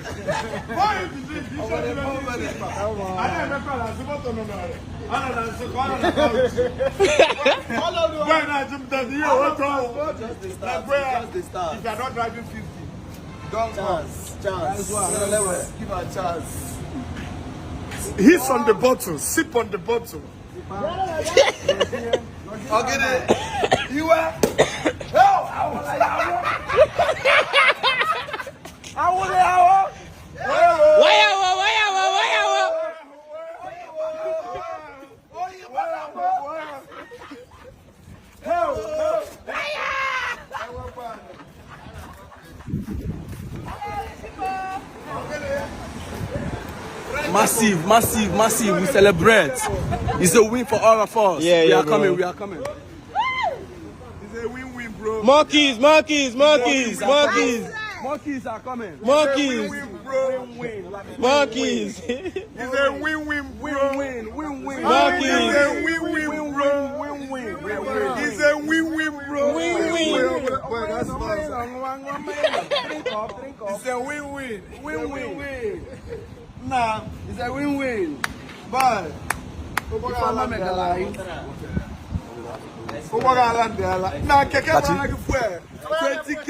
If you are not driving 50, don't chance. Give a chance. He's on the bottle. Sip on the bottle. Okay, you are. Massive. We celebrate. It's a win for all of us. Yeah, we yeah, are bro. coming. We are coming. It's a win-win, bro. Monkeys are coming. Monkeys. It's a win-win, Win. Monkeys. It's a win-win, bro. It's a win-win, bro. Boy, that's fast. It's a win-win. Nah, it's a win-win. But Nah, keke 20K.